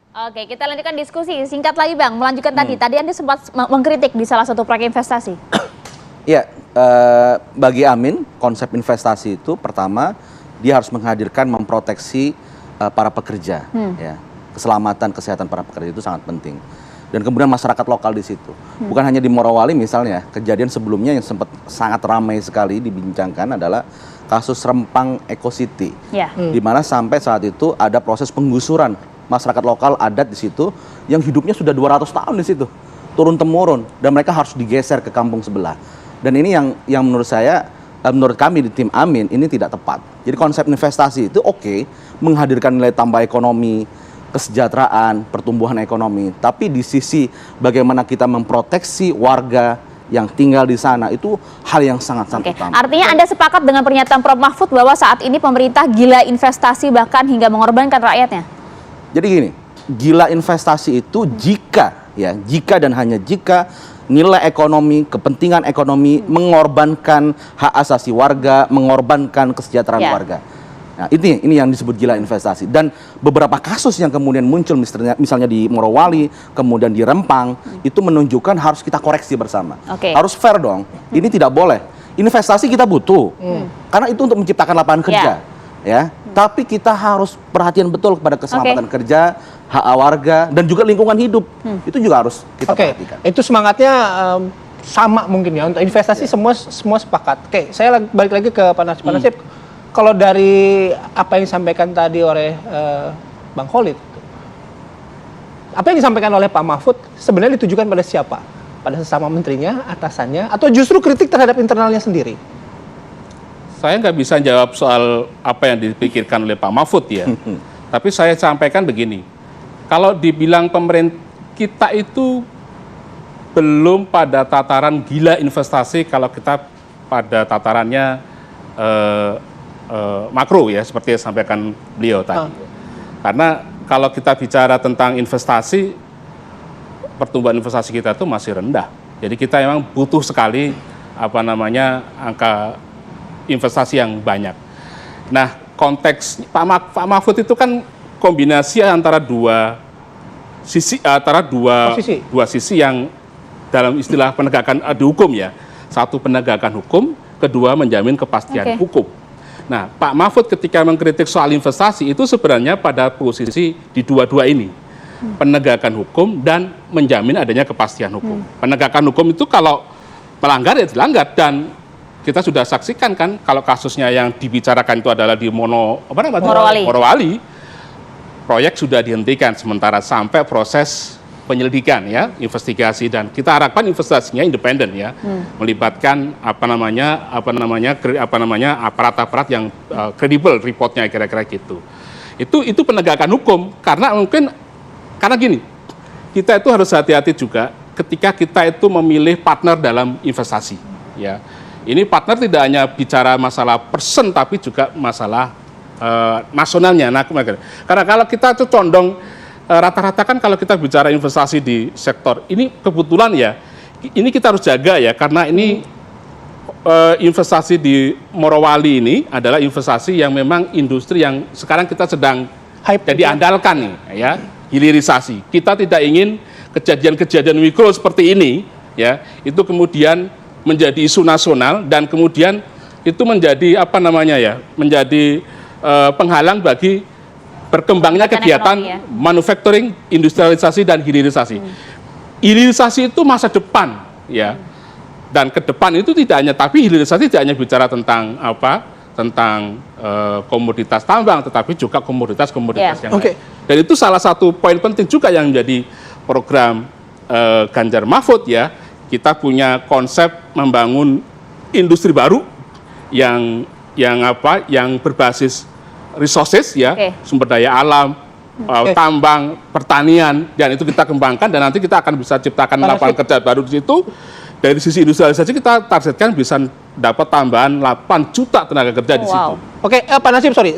Oke, kita lanjutkan diskusi. Singkat lagi Bang, melanjutkan tadi Anda sempat mengkritik di salah satu proyek investasi. Ya, bagi Amin, konsep investasi itu pertama, dia harus menghadirkan, memproteksi para pekerja. Ya. Keselamatan, kesehatan para pekerja itu sangat penting. Dan kemudian masyarakat lokal di situ. Bukan hanya di Morowali misalnya, kejadian sebelumnya yang sempat sangat ramai sekali dibincangkan adalah kasus Rempang Eco City. Di mana sampai saat itu ada proses penggusuran masyarakat lokal adat di situ yang hidupnya sudah 200 tahun di situ. Turun-temurun, dan mereka harus digeser ke kampung sebelah. Dan ini yang menurut saya, menurut kami di tim Amin, ini tidak tepat. Jadi konsep investasi itu oke, menghadirkan nilai tambah ekonomi, kesejahteraan, pertumbuhan ekonomi. Tapi di sisi bagaimana kita memproteksi warga yang tinggal di sana, itu hal yang sangat-sangat utama. Artinya Anda sepakat dengan pernyataan Prof. Mahfud bahwa saat ini pemerintah gila investasi bahkan hingga mengorbankan rakyatnya? Jadi gini, gila investasi itu jika dan hanya jika nilai ekonomi, kepentingan ekonomi mengorbankan hak asasi warga, mengorbankan kesejahteraan warga. Nah, ini yang disebut gila investasi. Dan beberapa kasus yang kemudian muncul misalnya di Morowali, kemudian di Rempang, itu menunjukkan harus kita koreksi bersama. Harus fair dong. Ini tidak boleh. Investasi kita butuh. Karena itu untuk menciptakan lapangan kerja. Ya. Tapi kita harus perhatian betul kepada keselamatan kerja, hak warga, dan juga lingkungan hidup. Itu juga harus kita perhatikan. Itu semangatnya sama mungkin ya. Untuk investasi semua sepakat. Oke, saya balik lagi ke Pak Natsib. Kalau dari apa yang disampaikan tadi oleh Bang Khalid, apa yang disampaikan oleh Pak Mahfud sebenarnya ditujukan pada siapa? Pada sesama menterinya, atasannya, atau justru kritik terhadap internalnya sendiri? Saya nggak bisa jawab soal apa yang dipikirkan oleh Pak Mahfud ya. Tapi saya sampaikan begini, kalau dibilang pemerintah kita itu belum pada tataran gila investasi kalau kita pada tatarannya makro ya, seperti yang disampaikan beliau tadi. Karena kalau kita bicara tentang investasi, pertumbuhan investasi kita itu masih rendah. Jadi kita memang butuh sekali angka investasi yang banyak. Nah, konteks Pak Mahfud itu kan kombinasi antara dua sisi yang dalam istilah penegakan hukum ya. Satu, penegakan hukum, kedua, menjamin kepastian hukum. Nah, Pak Mahfud ketika mengkritik soal investasi itu sebenarnya pada posisi di dua-dua ini. Penegakan hukum dan menjamin adanya kepastian hukum. Penegakan hukum itu kalau melanggar ya dilanggar, dan kita sudah saksikan kan kalau kasusnya yang dibicarakan itu adalah di Morowali. Proyek sudah dihentikan sementara sampai proses penyelidikan ya, investigasi, dan kita harapkan investasinya independen ya, melibatkan aparat-aparat yang kredibel reportnya kira-kira gitu. Itu penegakan hukum karena gini, kita itu harus hati-hati juga ketika kita itu memilih partner dalam investasi ya. Ini partner tidak hanya bicara masalah persen tapi juga masalah nasionalnya. Nah, karena kalau kita itu condong rata-rata kan kalau kita bicara investasi di sektor ini kebetulan ya, ini kita harus jaga ya, karena ini investasi di Morowali ini adalah investasi yang memang industri yang sekarang kita sedang diandalkan nih ya, hilirisasi. Kita tidak ingin kejadian-kejadian mikro seperti ini ya, itu kemudian menjadi isu nasional dan kemudian itu menjadi menjadi penghalang bagi berkembangnya kegiatan manufacturing, industrialisasi, dan hilirisasi. Hilirisasi itu masa depan, ya. Dan ke depan itu tidak hanya, tapi hilirisasi tidak hanya bicara tentang komoditas tambang, tetapi juga komoditas-komoditas yang lain. Dan itu salah satu poin penting juga yang menjadi program Ganjar Mahfud ya. Kita punya konsep membangun industri baru yang berbasis resources ya, sumber daya alam, tambang, pertanian, dan itu kita kembangkan dan nanti kita akan bisa ciptakan lapangan kerja baru di situ. Dari sisi industrialisasi kita targetkan bisa dapat tambahan 8 juta tenaga kerja di situ. Oke, Pak Natsib, sorry,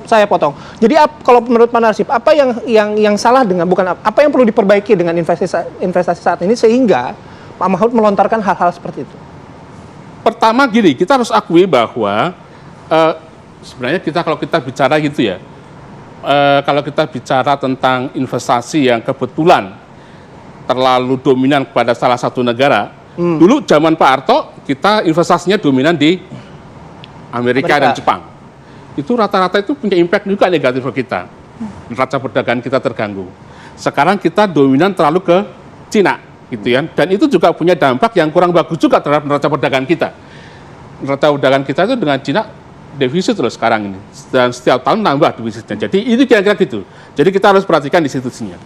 saya potong. Jadi kalau menurut Pak Natsib, apa yang salah dengan, bukan apa yang perlu diperbaiki dengan investasi saat ini sehingga Pak Mahfud melontarkan hal-hal seperti itu? Pertama gini, kita harus akui bahwa sebenarnya kalau kita bicara gitu ya, kalau kita bicara tentang investasi yang kebetulan terlalu dominan kepada salah satu negara, dulu zaman Pak Harto kita investasinya dominan di Amerika dan Jepang. Itu rata-rata itu punya impact juga negatif ke kita. Neraca perdagangan kita terganggu. Sekarang kita dominan terlalu ke Cina, gitu ya. Dan itu juga punya dampak yang kurang bagus juga terhadap neraca perdagangan kita. Neraca perdagangan kita itu dengan Cina defisit terus sekarang ini, dan setiap tahun nambah defisitnya. Jadi itu kira-kira gitu. Jadi kita harus perhatikan institusinya.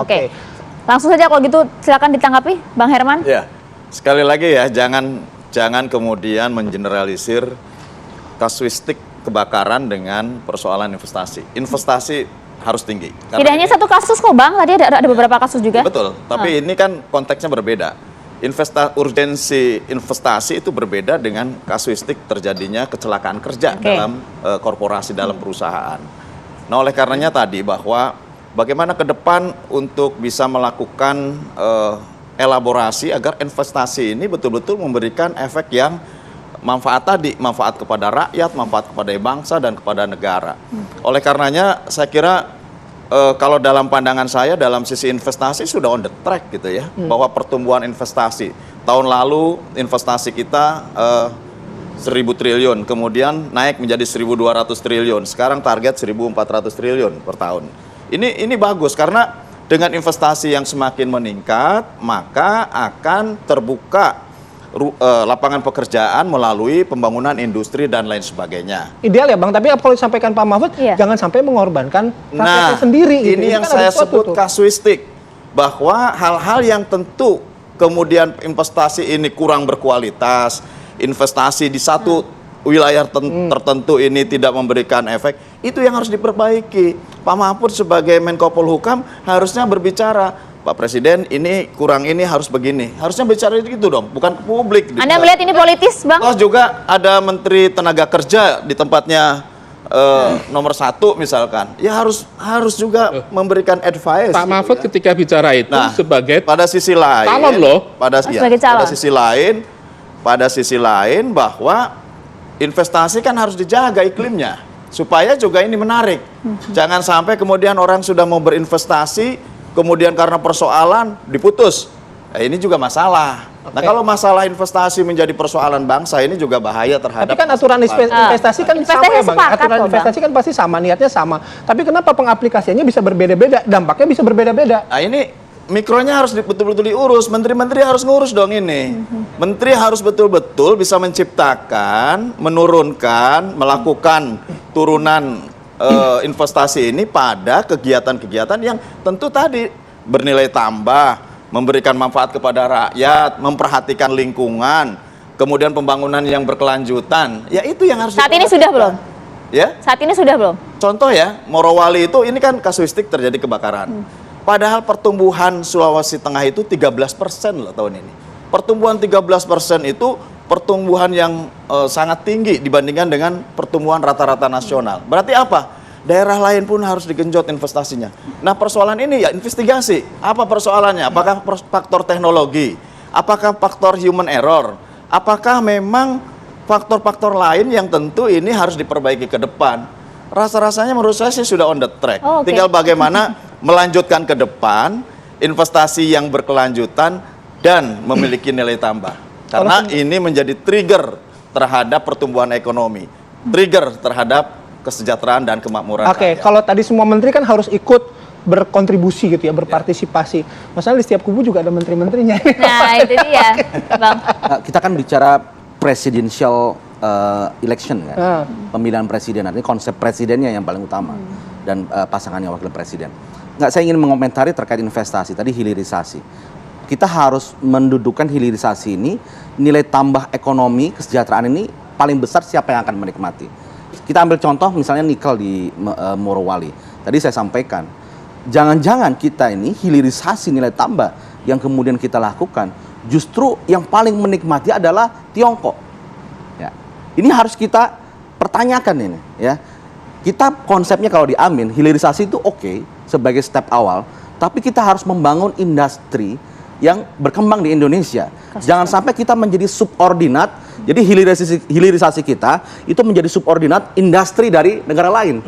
Oke. Langsung saja kalau gitu silakan ditanggapi Bang Herman. Ya, sekali lagi ya, jangan kemudian mengeneralisir kasuistik kebakaran dengan persoalan investasi. Investasi harus tinggi. Tidak hanya satu kasus kok Bang, tadi ada beberapa kasus juga. Betul, tapi ini kan konteksnya berbeda. Urgensi investasi itu berbeda dengan kasuistik terjadinya kecelakaan kerja dalam korporasi, dalam perusahaan. Nah, oleh karenanya tadi bahwa bagaimana ke depan untuk bisa melakukan elaborasi agar investasi ini betul-betul memberikan efek yang manfaat tadi, manfaat kepada rakyat, manfaat kepada bangsa dan kepada negara. Oleh karenanya saya kira kalau dalam pandangan saya dalam sisi investasi sudah on the track gitu ya, bahwa pertumbuhan investasi tahun lalu investasi kita 1.000 triliun, kemudian naik menjadi 1.200 triliun, sekarang target 1.400 triliun per tahun. Ini bagus karena dengan investasi yang semakin meningkat maka akan terbuka lapangan pekerjaan melalui pembangunan industri dan lain sebagainya. Ideal ya Bang, tapi kalau disampaikan Pak Mahfud, jangan sampai mengorbankan rakyatnya sendiri. Ini yang saya sebut kasuistik, bahwa hal-hal yang tentu kemudian investasi ini kurang berkualitas, investasi di satu wilayah tertentu ini tidak memberikan efek, itu yang harus diperbaiki. Pak Mahfud sebagai Menko Polhukam harusnya berbicara, Pak Presiden ini kurang, ini harus begini. Harusnya bicara itu dong, bukan ke publik. Anda melihat ini politis, Bang? Terus juga ada Menteri Tenaga Kerja di tempatnya nomor 1 misalkan. Ya harus juga memberikan advice. Pak Mahfud gitu ya, ketika bicara itu sebagai pada sisi lain, calon loh. Pada sisi lain bahwa investasi kan harus dijaga iklimnya supaya juga ini menarik. Jangan sampai kemudian orang sudah mau berinvestasi kemudian karena persoalan diputus. Ini juga masalah. Nah, kalau masalah investasi menjadi persoalan bangsa ini juga bahaya terhadap. Tapi kan aturan investasi kan sama ya Bang. Aturan investasi kan pasti sama, niatnya sama. Tapi kenapa pengaplikasiannya bisa berbeda-beda, dampaknya bisa berbeda-beda? Nah, ini mikronya harus betul-betul diurus. Menteri-menteri harus ngurus dong ini. Menteri harus betul-betul bisa menciptakan, menurunkan, melakukan turunan investasi ini pada kegiatan-kegiatan yang tentu tadi bernilai tambah, memberikan manfaat kepada rakyat, memperhatikan lingkungan, kemudian pembangunan yang berkelanjutan. Ya itu yang harus saat ini sudah belum? Ya? Saat ini sudah belum? Contoh ya, Morowali itu ini kan kasuistik terjadi kebakaran. Padahal pertumbuhan Sulawesi Tengah itu 13% loh tahun ini. Pertumbuhan 13% itu pertumbuhan yang sangat tinggi dibandingkan dengan pertumbuhan rata-rata nasional. Berarti apa? Daerah lain pun harus digenjot investasinya. Nah, persoalan ini ya investigasi. Apa persoalannya? Apakah faktor teknologi? Apakah faktor human error? Apakah memang faktor-faktor lain yang tentu ini harus diperbaiki ke depan? Rasa-rasanya menurut saya sih sudah on the track. Tinggal bagaimana melanjutkan ke depan investasi yang berkelanjutan dan memiliki nilai tambah. Karena ini menjadi trigger terhadap pertumbuhan ekonomi, trigger terhadap kesejahteraan dan kemakmuran. Kalau tadi semua menteri kan harus ikut berkontribusi gitu ya, berpartisipasi. Masalah di setiap kubu juga ada menteri-menterinya. Nah, itu dia, Bang. Kita kan bicara presidential election kan, pemilihan presiden. Artinya konsep presidennya yang paling utama dan pasangannya wakil presiden. Saya ingin mengomentari terkait investasi tadi, hilirisasi. Kita harus mendudukan hilirisasi ini, nilai tambah ekonomi, kesejahteraan ini paling besar siapa yang akan menikmati. Kita ambil contoh misalnya nikel di Morowali. Tadi saya sampaikan, jangan-jangan kita ini hilirisasi nilai tambah yang kemudian kita lakukan, justru yang paling menikmati adalah Tiongkok. Ya. Ini harus kita pertanyakan ini. Ya. Kita konsepnya kalau di Amin, hilirisasi itu oke sebagai step awal, tapi kita harus membangun industri yang berkembang di Indonesia. Jangan sampai kita menjadi subordinat Jadi hilirisasi kita itu menjadi subordinat industri dari negara lain.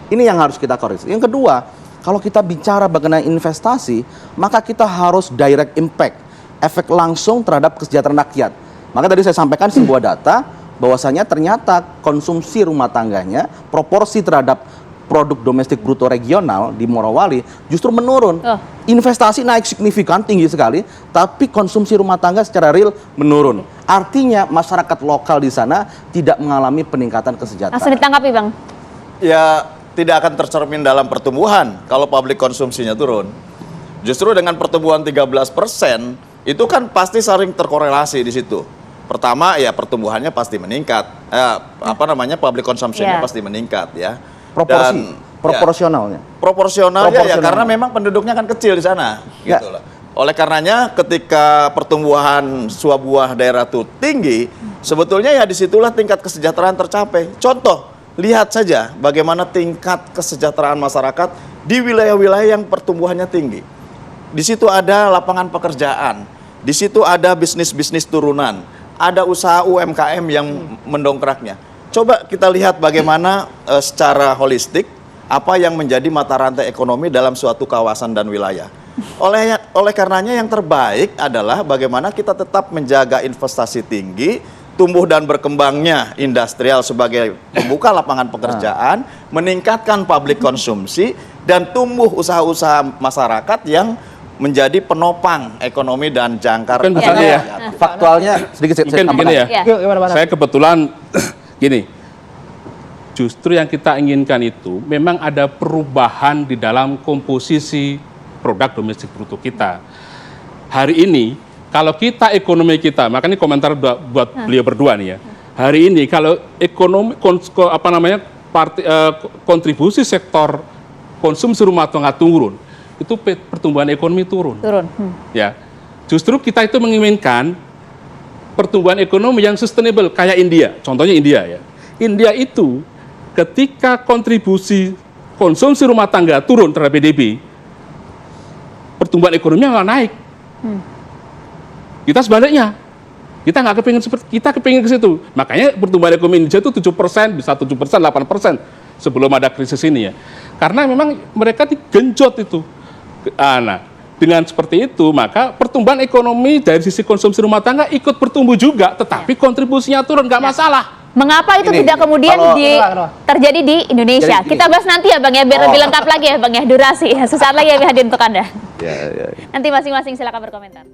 Ini yang harus kita koreksi. Yang kedua, kalau kita bicara mengenai investasi, maka kita harus direct impact, efek langsung terhadap kesejahteraan rakyat. Maka tadi saya sampaikan sebuah data bahwasanya ternyata konsumsi rumah tangganya, proporsi terhadap produk domestik bruto regional di Morowali justru menurun. Investasi naik signifikan, tinggi sekali, tapi konsumsi rumah tangga secara real menurun. Artinya masyarakat lokal di sana tidak mengalami peningkatan kesejahteraan. Langsung ditanggapi, Bang. Ya, tidak akan tercermin dalam pertumbuhan kalau publik konsumsinya turun. Justru dengan pertumbuhan 13%, itu kan pasti saling terkorelasi di situ. Pertama, ya pertumbuhannya pasti meningkat. Public consumption-nya pasti meningkat ya. Proporsionalnya. Proporsionalnya ya karena memang penduduknya kan kecil di sana. Ya. Gitu loh. Oleh karenanya ketika pertumbuhan sebuah daerah itu tinggi, sebetulnya ya disitulah tingkat kesejahteraan tercapai. Contoh, lihat saja bagaimana tingkat kesejahteraan masyarakat di wilayah-wilayah yang pertumbuhannya tinggi. Di situ ada lapangan pekerjaan, di situ ada bisnis-bisnis turunan, ada usaha UMKM yang mendongkraknya. Coba kita lihat bagaimana secara holistik apa yang menjadi mata rantai ekonomi dalam suatu kawasan dan wilayah. Oleh karenanya yang terbaik adalah bagaimana kita tetap menjaga investasi tinggi, tumbuh dan berkembangnya industrial sebagai pembuka lapangan pekerjaan, meningkatkan publik konsumsi, dan tumbuh usaha-usaha masyarakat yang menjadi penopang ekonomi dan jangkar. Mungkin misalnya ya, Faktualnya sedikit saya mungkin tambahkan. begini ya. Yuk, gimana, Pak? Saya kebetulan gini, justru yang kita inginkan itu memang ada perubahan di dalam komposisi produk domestik bruto kita. Hari ini, kalau kita ekonomi kita, makanya komentar buat beliau berdua nih ya. Hari ini kalau ekonomi kontribusi sektor konsumsi rumah tangga turun, itu pertumbuhan ekonomi turun. Ya, justru kita itu menginginkan pertumbuhan ekonomi yang sustainable kayak India. Contohnya India ya. India itu ketika kontribusi konsumsi rumah tangga turun terhadap PDB, pertumbuhan ekonominya nggak naik. Kita sebaliknya. Kita nggak kepingin seperti kita kepingin ke situ. Makanya pertumbuhan ekonomi Indonesia itu 7%, bisa 7%, 8% sebelum ada krisis ini ya. Karena memang mereka digenjot itu. Nah, dengan seperti itu, maka pertumbuhan ekonomi dari sisi konsumsi rumah tangga ikut bertumbuh juga, tetapi kontribusinya turun, nggak masalah. Mengapa itu tidak kemudian terjadi di Indonesia? Jadi, kita bahas nanti ya, Bang ya, biar lebih lengkap lagi ya, Bang ya, durasi. Sesaat lagi ya hadir untuk Anda. Ya. Nanti masing-masing silakan berkomentar.